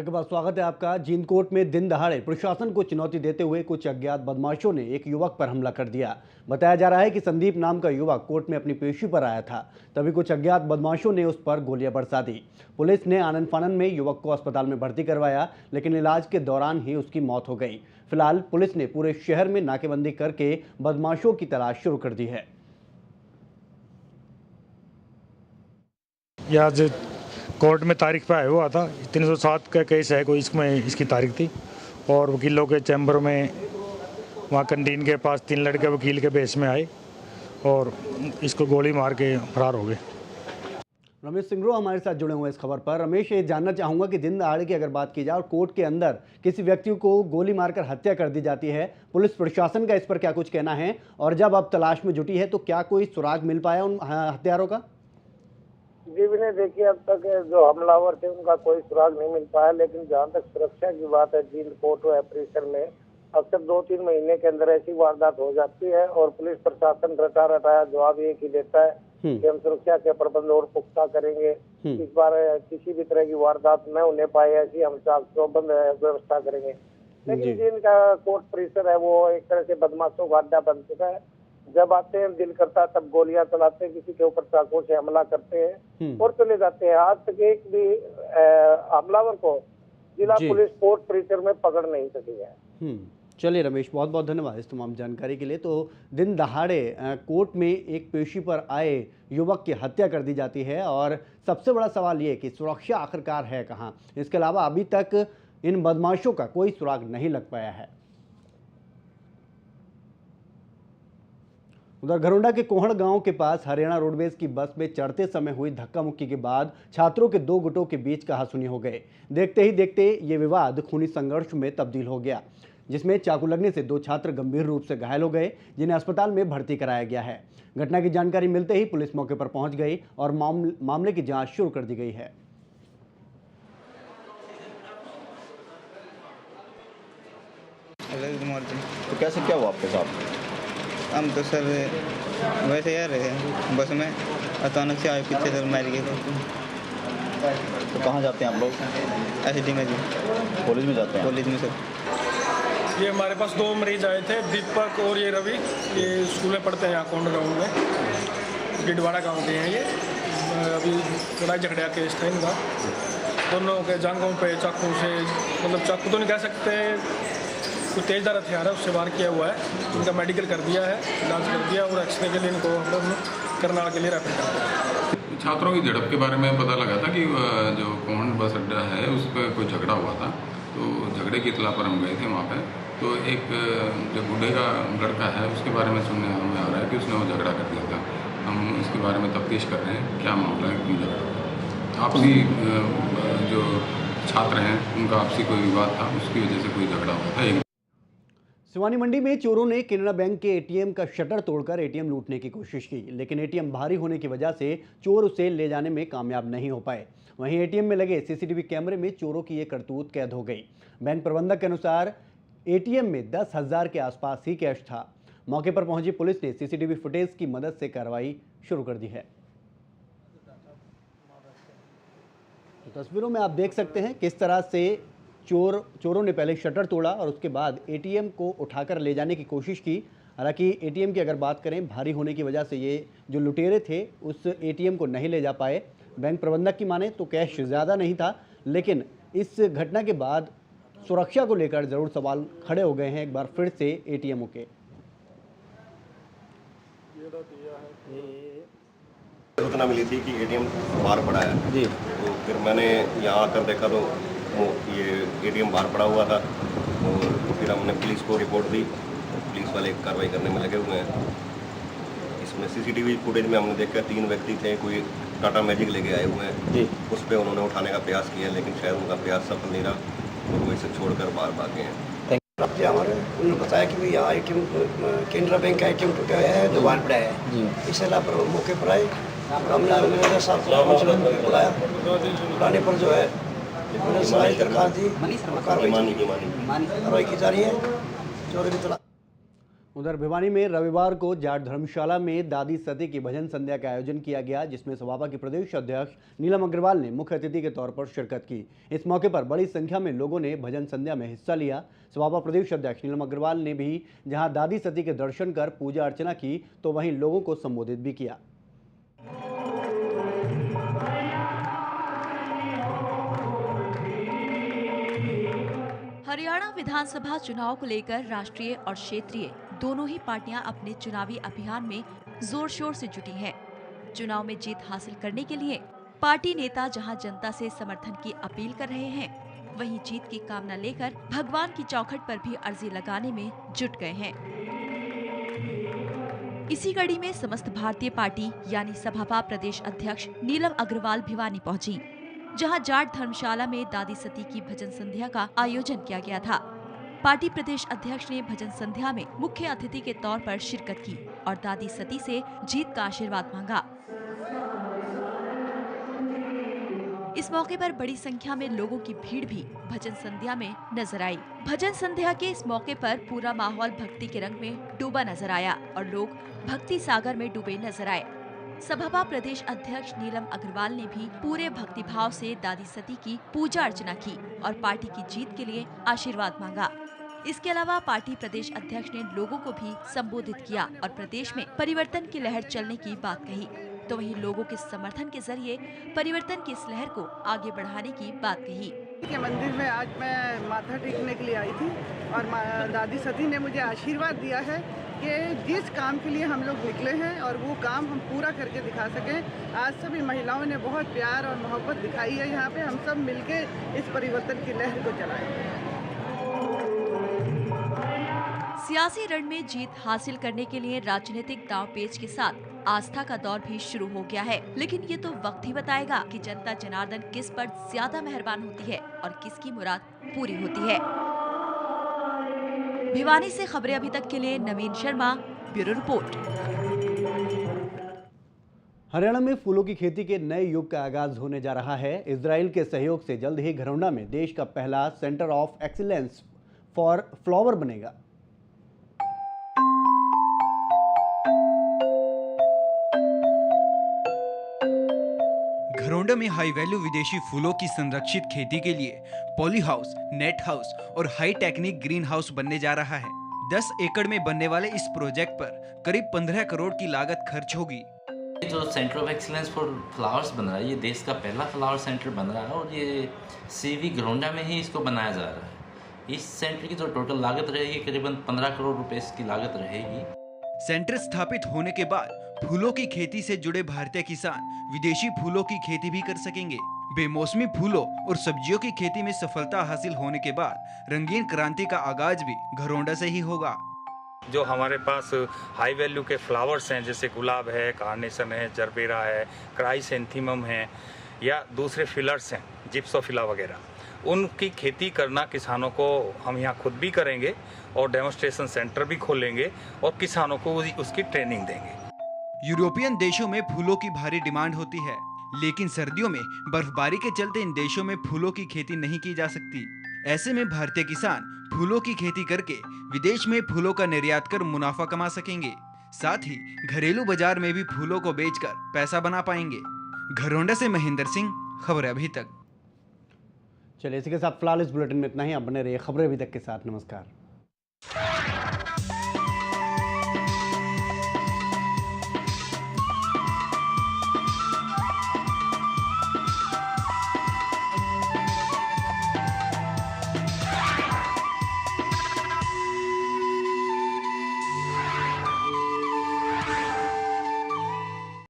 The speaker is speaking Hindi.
के बाद स्वागत है आपका। जींद में दिन दहाड़े प्रशासन को चुनौती देते हुए कुछ अज्ञात बदमाशों ने एक युवक पर हमला कर दिया। बताया जा रहा है कि संदीप नाम का युवक कोर्ट में अपनी पेशी पर आया था, तभी कुछ अज्ञात बदमाशों ने उस पर गोलियां बरसा दी। पुलिस ने आनन फानन में युवक को अस्पताल में भर्ती करवाया, लेकिन इलाज के दौरान ही उसकी मौत हो गई। फिलहाल पुलिस ने पूरे शहर में नाकेबंदी करके बदमाशों की तलाश शुरू कर दी है। आज कोर्ट में तारीख पे आया हुआ था। 307 का केस है, कोई इसमें इसकी तारीख थी और वकीलों के चैम्बर में वहाँ कैंटीन के पास 3 लड़के वकील के बेस में आए और इसको गोली मार के फरार हो गए। रमेश सिंगरो हमारे साथ जुड़े हुए इस खबर पर। रमेश, ये जानना चाहूँगा कि दिन दहाड़े की अगर बात की जाए और कोर्ट के अंदर किसी व्यक्ति को गोली मारकर हत्या कर दी जाती है, पुलिस प्रशासन का इस पर क्या कुछ कहना है? और जब अब तलाश में जुटी है तो क्या कोई सुराग मिल पाया उन हत्यारों का? जी विनय, देखिए अब तक जो हमलावर थे उनका कोई सुराग नहीं मिल पाया, लेकिन जहां तक सुरक्षा की बात है, जींद कोर्ट परिसर में अक्सर 2-3 महीने के अंदर ऐसी वारदात हो जाती है और पुलिस प्रशासन रटाया जवाब एक ही देता है कि हम सुरक्षा के प्रबंध और पुख्ता करेंगे। इस बार किसी भी तरह की वारदात न होने पाए ऐसी हम चौबंद व्यवस्था करेंगे। लेकिन जिनका कोर्ट परिसर है वो एक तरह से बदमाशों का अड्डा बन चुका है। जब आते हैं दिल करता है तब गोलियां चलाते हैं, किसी के ऊपर चाकू से हमला करते हैं और चले जाते हैं। आज तक एक भी हमलावर को जिला पुलिस कोर्ट परिसर में पकड़ नहीं सकी है। चलिए रमेश, बहुत बहुत धन्यवाद इस तमाम जानकारी के लिए। तो दिन दहाड़े कोर्ट में एक पेशी पर आए युवक की हत्या कर दी जाती है और सबसे बड़ा सवाल ये कि सुरक्षा आखिरकार है कहाँ? इसके अलावा अभी तक इन बदमाशों का कोई सुराग नहीं लग पाया है। उधर घरोंडा के कोहड़ गांव के पास हरियाणा रोडवेज की बस में चढ़ते समय हुई धक्का मुक्की के बाद छात्रों के 2 गुटों के बीच कहासुनी हो गए। देखते ही देखते ये विवाद खूनी संघर्ष में तब्दील हो गया, जिसमें चाकू लगने से 2 छात्र गंभीर रूप से घायल हो गए, जिन्हें अस्पताल में भर्ती कराया गया है। घटना की जानकारी मिलते ही पुलिस मौके पर पहुंच गई और मामले की जांच शुरू कर दी गई है। तो कैसे क्या हुआ आपके साथ? हम तो सर वैसे ही आ रहे थे बस में, अचानक से आए पीछे से मार गए। तो कहाँ जाते हैं आप लोग? एसडी में जी। कॉलेज में जाते हैं? कॉलेज में सर। ये हमारे पास 2 मरीज आए थे, दीपक और ये रवि। ये स्कूल में पढ़ते हैं यहाँ कोंड गाँव में, गिडवाड़ा गाँव के हैं ये। अभी लड़ाई झगड़ा केस था इनका। दोनों के जांघों पे चाकू से, मतलब चाकू तो नहीं कह सकते, तो तेजदार हथियार है उससे वार किया हुआ है। उनका मेडिकल कर दिया है, इलाज कर दिया और एक्सरे के लिए इनको हम लोग करनाल के लिए रेफर कर दिया। छात्रों की झड़प के बारे में पता लगा था कि जो कोहड़ बस अड्डा है उस पर कोई झगड़ा हुआ था, तो झगड़े की इत्तला पर हम गए थे वहाँ पे। तो एक जो बूढ़े का लड़का है उसके बारे में सुनने में आ रहा है कि उसने वो झगड़ा कर दिया था। हम इसके बारे में तफ्तीश कर रहे हैं, क्या मामला है, क्यों झगड़ा। आपसी जो छात्र हैं उनका आपसी कोई विवाद था, उसकी वजह से कोई झगड़ा हुआ था। सिवानी मंडी में चोरों ने केनरा बैंक के एटीएम का शटर तोड़कर एटीएम लूटने की कोशिश की, लेकिन एटीएम भारी होने की वजह से चोर उसे ले जाने में कामयाब नहीं हो पाए। वहीं एटीएम में लगे सीसीटीवी कैमरे में चोरों की ये करतूत कैद हो गई। बैंक प्रबंधक के अनुसार एटीएम में 10,000 के आसपास ही कैश था। मौके पर पहुंची पुलिस ने सीसीटीवी फुटेज की मदद से कार्रवाई शुरू कर दी है। तो तस्वीरों में आप देख सकते हैं किस तरह से चोरों ने पहले शटर तोड़ा और उसके बाद एटीएम को उठाकर ले जाने की कोशिश की। हालांकि एटीएम की अगर बात करें, भारी होने की वजह से ये जो लुटेरे थे उस एटीएम को नहीं ले जा पाए। बैंक प्रबंधक की माने तो कैश ज़्यादा नहीं था, लेकिन इस घटना के बाद सुरक्षा को लेकर ज़रूर सवाल खड़े हो गए हैं एक बार फिर से एटीएमों के। सूचना मिली थी कि एटीएम बाहर पड़ा है जी, तो फिर मैंने यहाँ आकर देखा तो ये एटीएम बाहर पड़ा हुआ था और फिर हमने पुलिस को रिपोर्ट दी। पुलिस वाले कार्रवाई करने में लगे हुए हैं। इसमें सीसीटीवी फुटेज में हमने देखा 3 व्यक्ति थे, कोई टाटा मैजिक लेके आए हुए हैं जी। उस पर उन्होंने उठाने का प्रयास किया, लेकिन शायद उनका प्रयास सफल नहीं रहा और वो इसे छोड़कर बाहर भागे हैं। हमारे उन्होंने बताया कि भाई यहाँ एटीएम केनरा बैंक का एटीएम टूटा है, जो बाहर पड़ा है। इस अलावा पर मौके पर आए, हमने मैनेजर साहब को बुलाया। बुलाने पर जो है दरखास्त दी, कार्रवाई की जा रही है। चोरी की तलाश उधर भिवानी में रविवार को जाट धर्मशाला में दादी सती की भजन संध्या का आयोजन किया गया, जिसमें सभापा के प्रदेश अध्यक्ष नीलम अग्रवाल ने मुख्य अतिथि के तौर पर शिरकत की। इस मौके पर बड़ी संख्या में लोगों ने भजन संध्या में हिस्सा लिया। सभापा प्रदेश अध्यक्ष नीलम अग्रवाल ने भी जहां दादी सती के दर्शन कर पूजा अर्चना की, तो वहीं लोगों को संबोधित भी किया। हरियाणा विधानसभा चुनाव को लेकर राष्ट्रीय और क्षेत्रीय दोनों ही पार्टियां अपने चुनावी अभियान में जोर शोर से जुटी हैं। चुनाव में जीत हासिल करने के लिए पार्टी नेता जहां जनता से समर्थन की अपील कर रहे हैं, वहीं जीत की कामना लेकर भगवान की चौखट पर भी अर्जी लगाने में जुट गए हैं। इसी कड़ी में समस्त भारतीय पार्टी यानी सभापा प्रदेश अध्यक्ष नीलम अग्रवाल भिवानी पहुंची, जहां जाट धर्मशाला में दादी सती की भजन संध्या का आयोजन किया गया था। पार्टी प्रदेश अध्यक्ष ने भजन संध्या में मुख्य अतिथि के तौर पर शिरकत की और दादी सती से जीत का आशीर्वाद मांगा। इस मौके पर बड़ी संख्या में लोगों की भीड़ भी भजन संध्या में नजर आई। भजन संध्या के इस मौके पर पूरा माहौल भक्ति के रंग में डूबा नजर आया और लोग भक्ति सागर में डूबे नजर आए। सभापा प्रदेश अध्यक्ष नीलम अग्रवाल ने भी पूरे भक्तिभाव से दादी सती की पूजा अर्चना की और पार्टी की जीत के लिए आशीर्वाद मांगा। इसके अलावा पार्टी प्रदेश अध्यक्ष ने लोगों को भी संबोधित किया और प्रदेश में परिवर्तन की लहर चलने की बात कही, तो वहीं लोगों के समर्थन के जरिए परिवर्तन की इस लहर को आगे बढ़ाने की बात कही। के मंदिर में आज मैं माथा टेकने के लिए आई थी और दादी सती ने मुझे आशीर्वाद दिया है कि जिस काम के लिए हम लोग निकले हैं और वो काम हम पूरा करके दिखा सकें। आज सभी महिलाओं ने बहुत प्यार और मोहब्बत दिखाई है। यहाँ पे हम सब मिलके इस परिवर्तन की लहर को चलाएं। सियासी रण में जीत हासिल करने के लिए राजनीतिक दांवपेच के साथ आस्था का दौर भी शुरू हो गया है, लेकिन ये तो वक्त ही बताएगा कि जनता जनार्दन किस पर ज्यादा मेहरबान होती है और किसकी मुराद पूरी होती है। भिवानी से खबरें अभी तक के लिए नवीन शर्मा, ब्यूरो रिपोर्ट। हरियाणा में फूलों की खेती के नए युग का आगाज होने जा रहा है। इजराइल के सहयोग से जल्द ही घरौंडा में देश का पहला centre of excellence for flower बनेगा। घरौंडा में हाई वैल्यू विदेशी फूलों की संरक्षित खेती के लिए पॉली हाउस, नेट हाउस और हाई टेक्निक ग्रीन हाउस बनने जा रहा है। 10 एकड़ में बनने वाले इस प्रोजेक्ट पर करीब 15 करोड़ की लागत खर्च होगी। जो centre of excellence for flowers बन रहा है, ये देश का पहला फ्लावर सेंटर बन रहा है और ये सीवी घरौंडा में ही इसको बनाया जा रहा है। इस सेंटर की जो टोटल लागत रहेगी करीबन 15 करोड़ रुपए इसकी लागत रहेगी। सेंटर स्थापित होने के बाद फूलों की खेती से जुड़े भारतीय किसान विदेशी फूलों की खेती भी कर सकेंगे। बेमौसमी फूलों और सब्जियों की खेती में सफलता हासिल होने के बाद रंगीन क्रांति का आगाज भी घरौंडा से ही होगा। जो हमारे पास हाई वैल्यू के फ्लावर्स हैं, जैसे गुलाब है, कार्नेशन है, जरबेरा है, क्राइसेंथेमम है या दूसरे फिलर्स हैं, जिप्सोफिला वगैरह, उनकी खेती करना किसानों को हम यहाँ खुद भी करेंगे और डेमोन्स्ट्रेशन सेंटर भी खोलेंगे और किसानों को उसकी ट्रेनिंग देंगे। यूरोपियन देशों में फूलों की भारी डिमांड होती है, लेकिन सर्दियों में बर्फबारी के चलते इन देशों में फूलों की खेती नहीं की जा सकती। ऐसे में भारतीय किसान फूलों की खेती करके विदेश में फूलों का निर्यात कर मुनाफा कमा सकेंगे। साथ ही घरेलू बाजार में भी फूलों को बेचकर पैसा बना पाएंगे। घरौंडा से महेंद्र सिंह, खबरें अभी तक। चलिए, इसी के साथ फिलहाल इस बुलेटिन में इतना ही। आप बने रहिए खबरें अभी तक के साथ। नमस्कार।